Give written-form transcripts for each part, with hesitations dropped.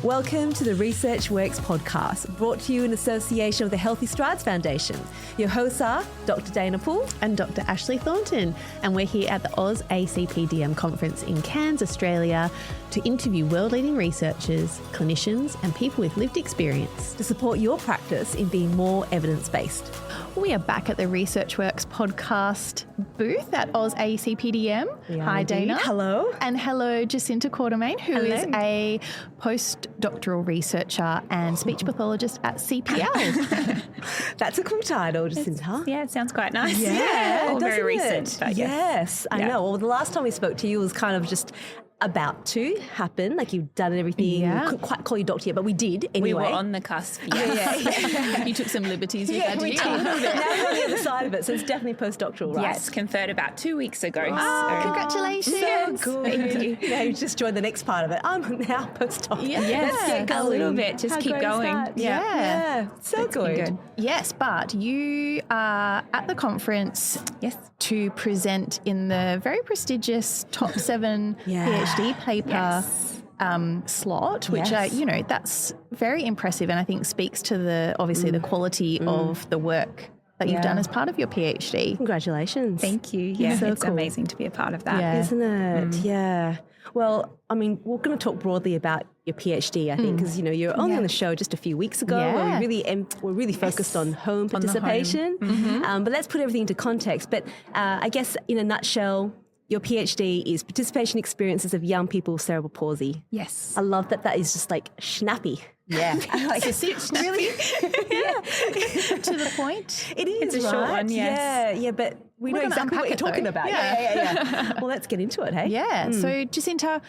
Welcome to the Research Works podcast, brought to you in association with the Healthy Strides Foundation. Your hosts are Dr. Dana Poole and Dr. Ashley Thornton, and we're here at the AusACPDM conference in Cairns, Australia, to interview world-leading researchers, clinicians, and people with lived experience to support your practice in being more evidence-based. We are back at the Research Works podcast booth at AusACPDM. Hi, Dana. Hello. And hello, Jacinta Quartermaine, who is a postdoctoral researcher and speech pathologist at CPL. That's a cool title, Jacinta. Yeah, it sounds quite nice. Yeah, all very recent. But yes, I know. Well, the last time we spoke to you was kind of just about to happen, like you've done everything. We couldn't quite call you doctor yet, but we did anyway. We were on the cusp. Yeah. You took some liberties with that, didn't you? Now we're on the other side of it, so it's definitely postdoctoral, right? Yes, conferred about 2 weeks ago. Oh, congratulations. So good. Thank you. Now you just joined the next part of it. I'm now postdoc. Yeah. Let's get going. A little bit. Just keep going. Yeah. So good. Yes, but you are at the conference to present in the very prestigious top 7 PhD paper slot, which that's very impressive, and I think speaks to the quality of the work that you've done as part of your PhD. Congratulations. Thank you. Yeah, so it's cool. amazing to be a part of that. Isn't it? Yeah. Well, I mean, we're going to talk broadly about your PhD, I think, because, you're only on the show just a few weeks ago. Yeah. We're really focused on home participation. But let's put everything into context. But I guess in a nutshell, your PhD is participation experiences of young people with cerebral palsy. Yes. I love that is just like snappy. Yeah. Like it's really to the point. It is, it's a short one, yes. Yeah, but we know gonna exactly what you're unpack it, talking though. about. Yeah. Well, let's get into it, hey? Yeah. So, Jacinta,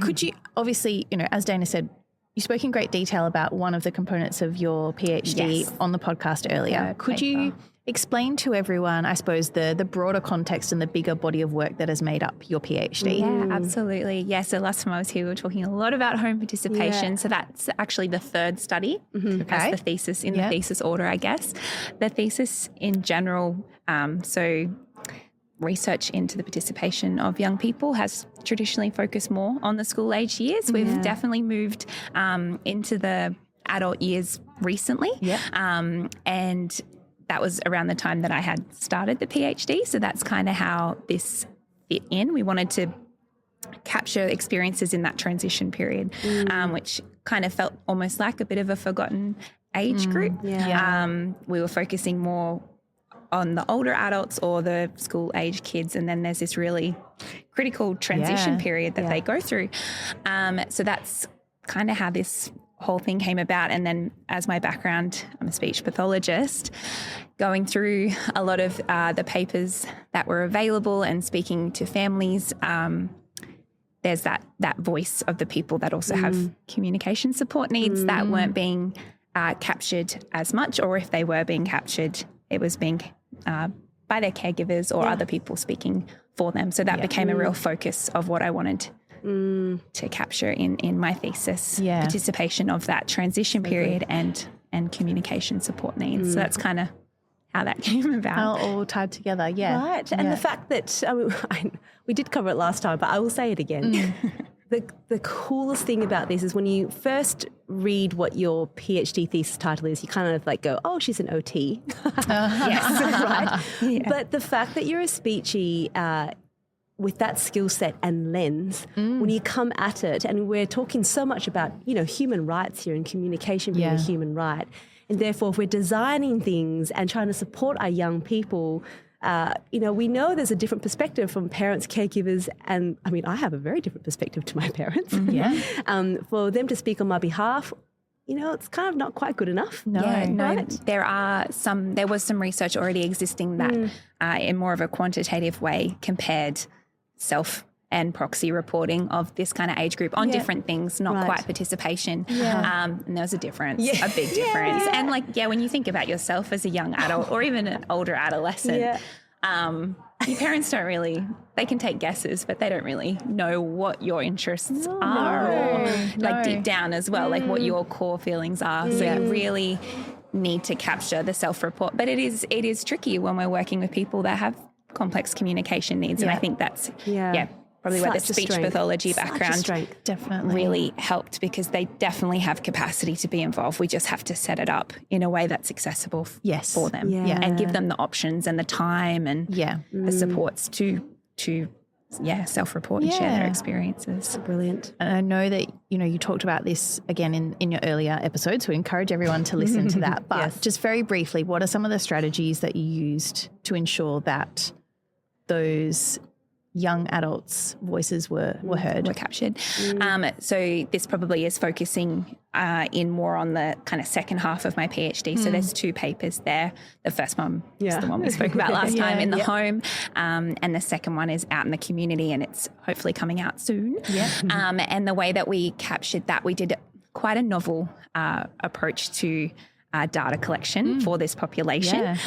could you, obviously, as Dana said, you spoke in great detail about one of the components of your PhD on the podcast earlier. Could you explain to everyone, I suppose, the broader context and the bigger body of work that has made up your PhD? Yeah, absolutely. Yeah, so last time I was here, we were talking a lot about home participation. Yeah. So that's actually the third study. That's the thesis in the thesis order, I guess. The thesis in general, so research into the participation of young people has traditionally focused more on the school age years. We've definitely moved into the adult years recently. And that was around the time that I had started the PhD. So that's kind of how this fit in. We wanted to capture experiences in that transition period, which kind of felt almost like a bit of a forgotten age group. We were focusing more on the older adults or the school age kids. And then there's this really critical transition period that they go through. So that's kind of how this whole thing came about. And then as my background, I'm a speech pathologist, going through a lot of the papers that were available and speaking to families, there's that voice of the people that also have communication support needs that weren't being captured as much, or if they were being captured, it was being by their caregivers or other people speaking for them. So that became a real focus of what I wanted to capture in my thesis, participation of that transition period and communication support needs. So that's kind of how that came about. All tied together, Right. And the fact that, we did cover it last time, but I will say it again. The coolest thing about this is when you first read what your PhD thesis title is, you kind of like go, oh, she's an OT. Right? But the fact that you're a speechy with that skill set and lens, when you come at it, and we're talking so much about, human rights here and communication being a human right. And therefore, if we're designing things and trying to support our young people, we know there's a different perspective from parents, caregivers, and I mean, I have a very different perspective to my parents. For them to speak on my behalf, it's kind of not quite good enough. No. Right? There was some research already existing that in more of a quantitative way compared self and proxy reporting of this kind of age group on different things, not quite participation. And there was a difference, a big difference. And when you think about yourself as a young adult or even an older adolescent, your parents don't really, they can take guesses, but they don't really know what your interests are or deep down as well, like what your core feelings are. So you really need to capture the self-report. But it is tricky when we're working with people that have complex communication needs. And I think that's, probably where the Such a speech strength. pathology Such a background strength. Definitely. really helped, because they definitely have capacity to be involved. We just have to set it up in a way that's accessible for them, Yeah. and give them the options and the time and Yeah. the supports to self-report and share their experiences. Brilliant. And I know that, you talked about this again in your earlier episodes, so we encourage everyone to listen to that. But just very briefly, what are some of the strategies that you used to ensure that those young adults' voices were heard? Were captured. So this probably is focusing in more on the kind of second half of my PhD. So there's 2 papers there. The first one is the one we spoke about last time in the home, and the second one is out in the community, and it's hopefully coming out soon. And the way that we captured that, we did quite a novel approach to data collection for this population.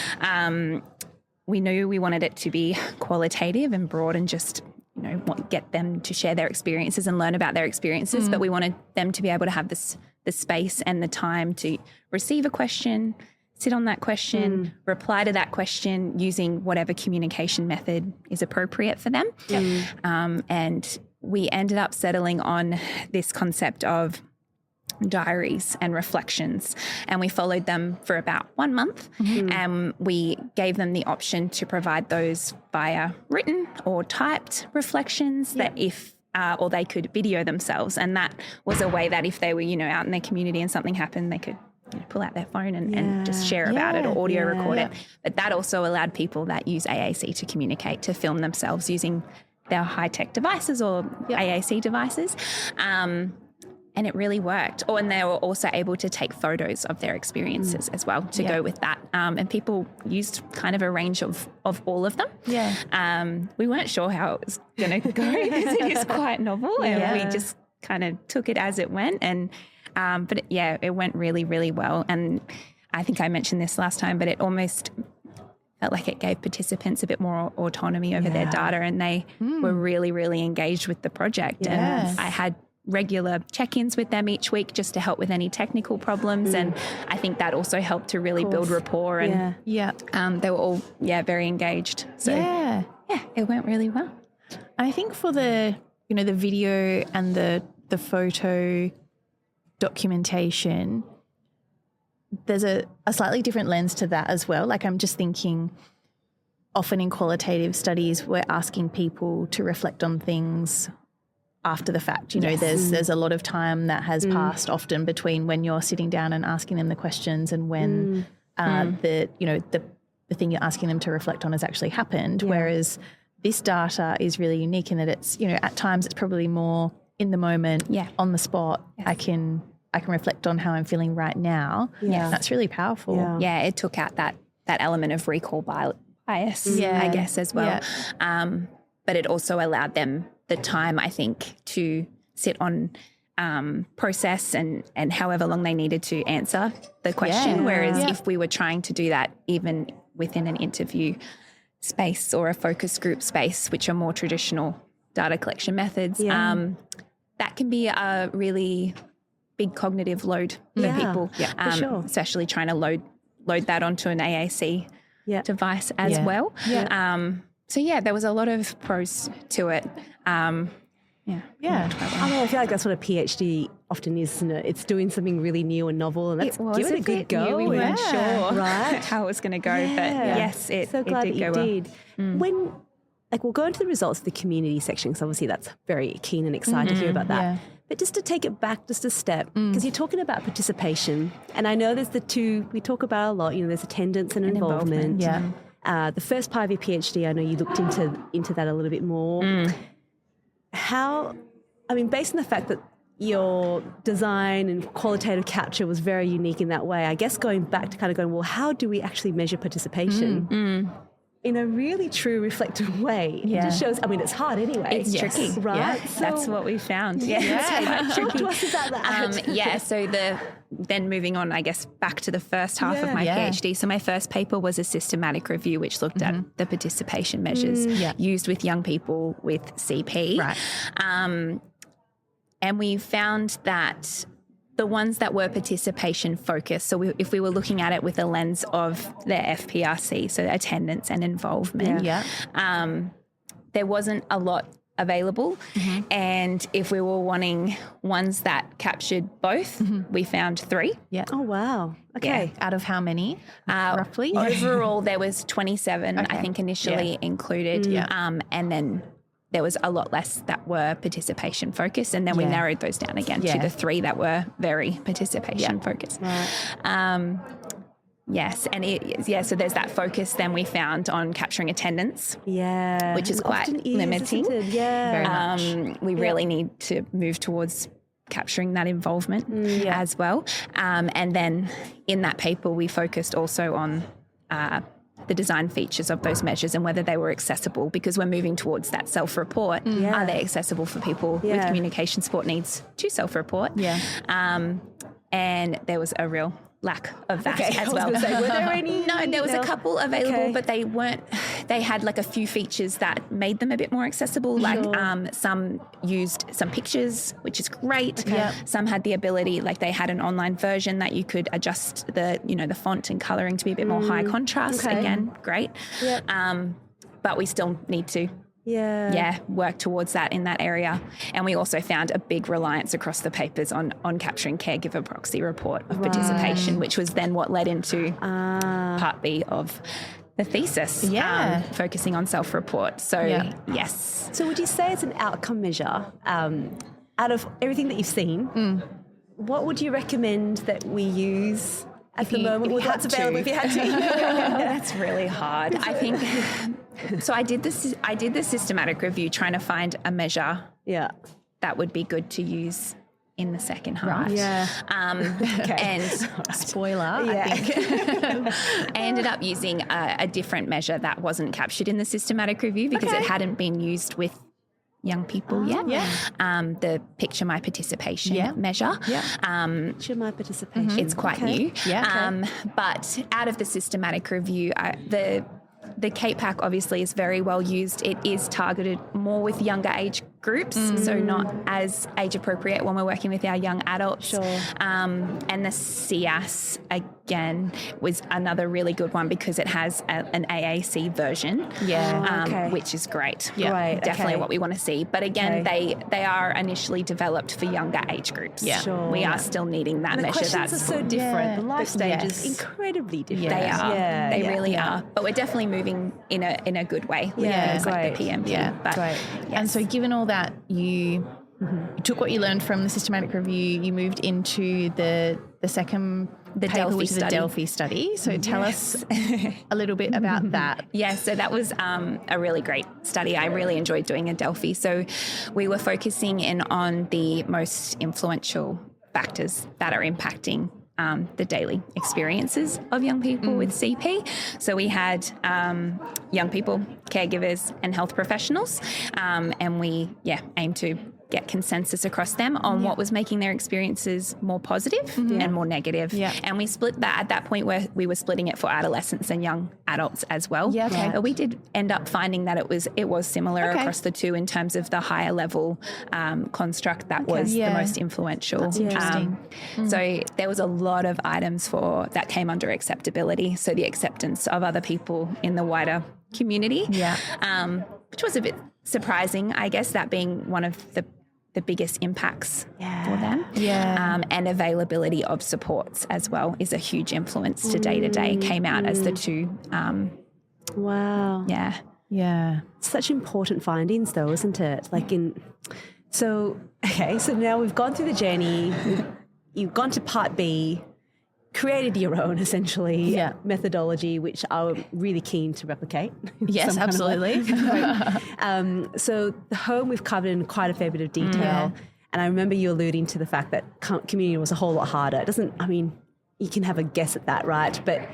We knew we wanted it to be qualitative and broad and just, get them to share their experiences and learn about their experiences. But we wanted them to be able to have the space and the time to receive a question, sit on that question, reply to that question using whatever communication method is appropriate for them. And we ended up settling on this concept of diaries and reflections, and we followed them for about 1 month, and we gave them the option to provide those via written or typed reflections that if or they could video themselves, and that was a way that if they were out in their community and something happened, they could pull out their phone and just share about it or audio record it. But that also allowed people that use AAC to communicate, to film themselves using their high-tech devices or AAC devices. And it really worked. And they were also able to take photos of their experiences as well to go with that. And people used kind of a range of all of them. We weren't sure how it was going to go because it is quite novel, and we just kind of took it as it went. And but it went really, really well. And I think I mentioned this last time, but it almost felt like it gave participants a bit more autonomy over their data, and they were really, really engaged with the project. And I had regular check-ins with them each week just to help with any technical problems, and I think that also helped to really build rapport. And they were all very engaged. So it went really well. I think for the the video and the photo documentation, there's a slightly different lens to that as well. Like, I'm just thinking, often in qualitative studies, we're asking people to reflect on things after the fact. There's a lot of time that has passed often between when you're sitting down and asking them the questions and when the thing you're asking them to reflect on has actually happened. Whereas this data is really unique in that it's, at times it's probably more in the moment, on the spot. I can reflect on how I'm feeling right now. That's really powerful. It took out that element of recall bias, I guess, as well. But it also allowed them the time, I think, to sit on process and however long they needed to answer the question. Whereas if we were trying to do that even within an interview space or a focus group space, which are more traditional data collection methods, that can be a really big cognitive load for people, for sure. especially trying to load that onto an AAC device as well. So there was a lot of pros to it. I feel like that's what a PhD often is, isn't it? It's doing something really new and novel, and that's give it a good go. We weren't sure right? how it was going to go, but yes, it so glad did that you go did. When, we'll go into the results of the community section, because obviously that's very keen and excited to hear about that. But just to take it back just a step, because you're talking about participation, and I know there's the two we talk about a lot. There's attendance and involvement. The first part of your PhD, I know you looked into that a little bit more. Based on the fact that your design and qualitative capture was very unique in that way, I guess going back to kind of going, well, how do we actually measure participation in a really true reflective way? It just shows, it's hard anyway. It's tricky. Right? So, that's what we found. Talk to us about that. So then moving on, I guess, back to the first half of my PhD. So my first paper was a systematic review, which looked at the participation measures used with young people with CP. Right. And we found that the ones that were participation focused, so if we were looking at it with a lens of their FPRC, so attendance and involvement, there wasn't a lot available. And if we were wanting ones that captured both, we found 3. Yeah. Oh, wow. Okay. Out of how many, roughly? Overall, there was 27, I think, initially included. And then there was a lot less that were participation focused. And then we narrowed those down again to the 3 that were very participation focused. Right. Yes. And so there's that focus then we found on capturing attendance. Yeah. Which is It quite often is, limiting. isn't it? Yeah. Very much. We really need to move towards capturing that involvement as well. And then in that paper, we focused also on the design features of those measures and whether they were accessible, because we're moving towards that self-report. Are they accessible for people with communication support needs to self-report? Yeah. And there was a real lack of that as well. Were there any? No, there was a couple available, but they weren't. They had like a few features that made them a bit more accessible. Like some used some pictures, which is great. Some had the ability, like they had an online version that you could adjust the font and colouring to be a bit more high contrast. Again, great. But we still need to work towards that in that area. And we also found a big reliance across the papers on capturing caregiver proxy report of participation, which was then what led into part B of the thesis, focusing on self-report. So, yes. So would you say it's an outcome measure? Out of everything that you've seen, what would you recommend that we use at the moment? What's available if you had to? That's really hard. I think... So I did the systematic review trying to find a measure that would be good to use in the second half. And spoiler, I think. I ended up using a different measure that wasn't captured in the systematic review because it hadn't been used with young people yet. The Picture My Participation measure. Picture My Participation. It's quite new. But out of the systematic review, the Cape Pack obviously is very well used. It is targeted more with younger age groups, so not as age appropriate when we're working with our young adults. And the CIAS, again, was another really good one because it has an AAC version, which is great. Definitely what we want to see. But again, they are initially developed for younger age groups. We are still needing that measure. The questions are so different. The life stage is incredibly different. They are. They really are. But we're definitely moving in a good way with things like the PMP. But, And so given all that, you took what you learned from the systematic review, you moved into the second paper, Delphi which is a study. Delphi study. So tell us a little bit about that. So that was a really great study. I really enjoyed doing a Delphi. So we were focusing in on the most influential factors that are impacting the daily experiences of young people with CP. So we had young people, caregivers and health professionals, and we aim to get consensus across them on what was making their experiences more positive and more negative. And we split that at that point where we were splitting it for adolescents and young adults as well. But we did end up finding that it was similar across the two in terms of the higher level construct that was the most influential. That's interesting. So there was a lot of items that came under acceptability. So the acceptance of other people in the wider community, which was a bit surprising, I guess, that being one of the biggest impacts for them. And availability of supports as well is a huge influence to day-to-day. Came out as the two. Such important findings though, isn't it? So now we've gone through the journey. You've gone to part B, created your own essentially methodology, which I'm really keen to replicate. Yes, absolutely. So the home we've covered in quite a fair bit of detail. And I remember you alluding to the fact that community was a whole lot harder. You can have a guess at that, right? But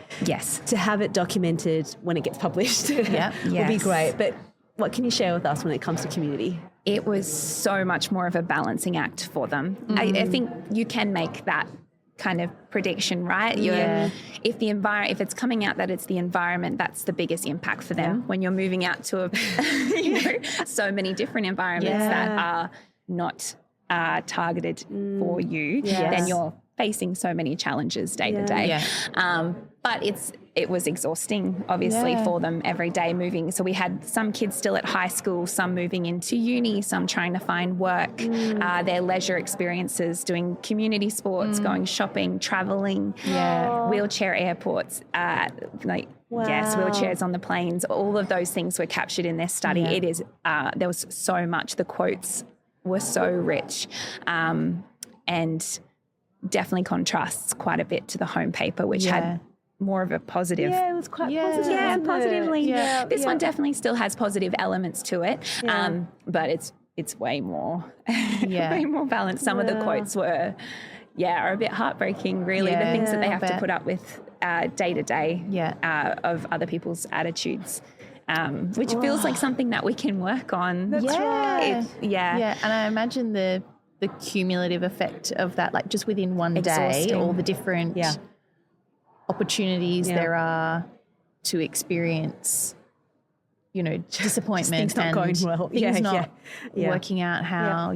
to have it documented when it gets published will be great. But what can you share with us when it comes to community? It was so much more of a balancing act for them. I think you can make that kind of prediction, right? If it's coming out that it's the environment, that's the biggest impact for them. When you're moving out to so many different environments that are not targeted for you, then you're facing so many challenges day to day. Yeah. But it was exhausting, obviously, for them every day moving. So we had some kids still at high school, some moving into uni, some trying to find work, their leisure experiences, doing community sports, going shopping, traveling, wheelchair airports, wheelchairs on the planes. All of those things were captured in their study. Yeah. It is there was so much. The quotes were so rich, and definitely contrasts quite a bit to the home paper, which had more of a positive. Yeah, it was quite positive. Yeah, wasn't it? positively. Yeah, This one definitely still has positive elements to it, but it's way more, way more balanced. Some of the quotes were, are a bit heartbreaking, really. The things that they have to put up with day to day of other people's attitudes. Which feels like something that we can work on. That's right. And I imagine the cumulative effect of that, like just within one day, all the different opportunities there are to experience, disappointment, things not going well, things not working out how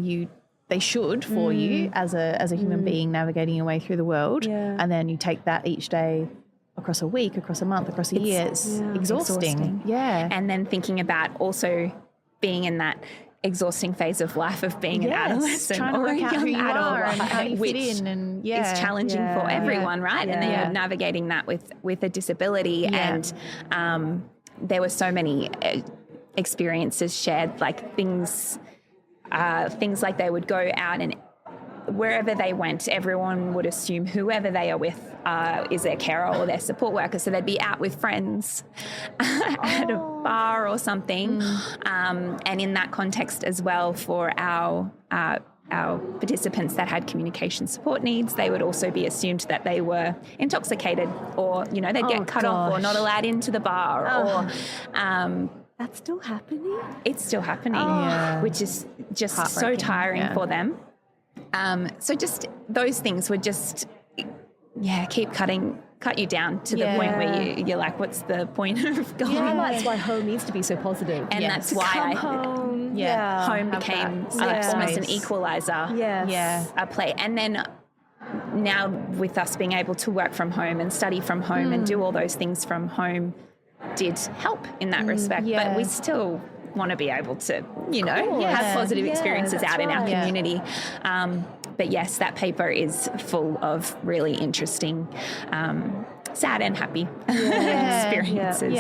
they should for you as a human being navigating your way through the world, and then you take that each day across a week, across a month, across a year. It's exhausting. Yeah. And then thinking about also being in that exhausting phase of life of being an adolescent trying to or a work out who young you adult, are and how you which fit in, and is challenging for everyone, right? And then you're navigating that with a disability, and there were so many experiences shared, like things like they would go out and wherever they went, everyone would assume whoever they are with is their carer or their support worker. So they'd be out with friends at a bar or something. And in that context as well, for our participants that had communication support needs, they would also be assumed that they were intoxicated, or, they'd get cut off or not allowed into the bar or... That's still happening? It's still happening, which is just so tiring for them. So just those things would just, cut you down to the point where you're like, what's the point of going? Yeah, that's why home needs to be so positive. And that's why home became almost an equalizer. A play. And then now with us being able to work from home and study from home and do all those things from home did help in that respect. But we still want to be able to, have positive experiences out in our community. But yes, that paper is full of really interesting, sad and happy experiences.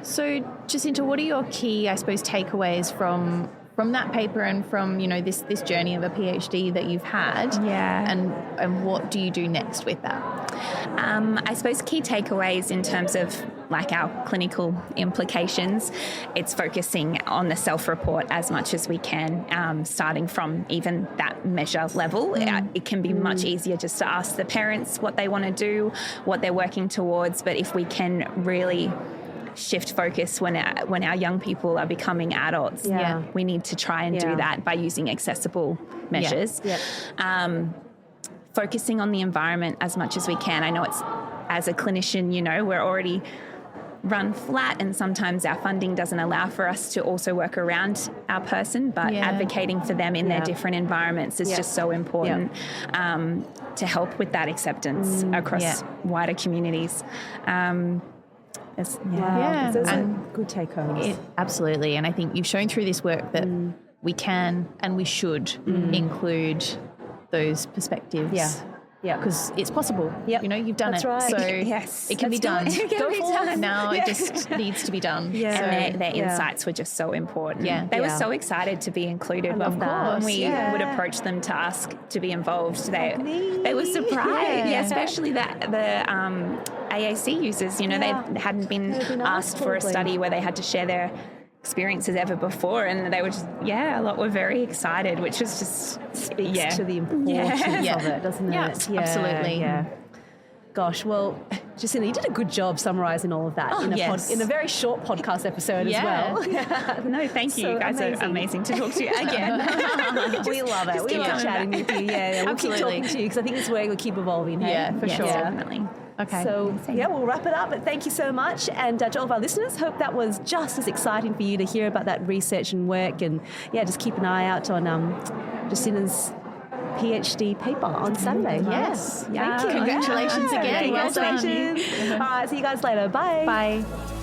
So, Jacinta, what are your key, I suppose, takeaways from that paper and from, this journey of a PhD that you've had? And what do you do next with that? I suppose key takeaways in terms of like our clinical implications, it's focusing on the self-report as much as we can, starting from even that measure level. It can be much easier just to ask the parents what they want to do, what they're working towards, but if we can really shift focus when our young people are becoming adults, we need to try and do that by using accessible measures. Focusing on the environment as much as we can. I know it's, as a clinician, we're already run flat and sometimes our funding doesn't allow for us to also work around our person, but advocating for them in their different environments is just so important to help with that acceptance across wider communities. Those are good take-homes. Absolutely. And I think you've shown through this work that we can and we should include those perspectives. Because it's possible. You've done That's it. right. So yes, it can be done. Go forward. Now it just needs to be done. And their insights were just so important. They were so excited to be included. Of course. When we would approach them to ask to be involved, they were surprised. Especially the AAC users. They hadn't been asked for a study where they had to share their experiences ever before, and they were just a lot were very excited, which was just speaks to the importance of it, doesn't it? Absolutely. Gosh, well, Jacinta, you did a good job summarising all of that in a very short podcast episode as well. No, thank you. You guys are amazing to talk to you again. We love it. We love chatting with you. We'll keep talking to you because I think it's where we'll keep evolving. For sure. Definitely. Okay. So, we'll wrap it up. But thank you so much. And to all of our listeners, hope that was just as exciting for you to hear about that research and work. And, just keep an eye out on Jacinta's PhD paper on Saturday. Yes. Thank you. Congratulations again. Well done. Congratulations. All right, see you guys later. Bye. Bye.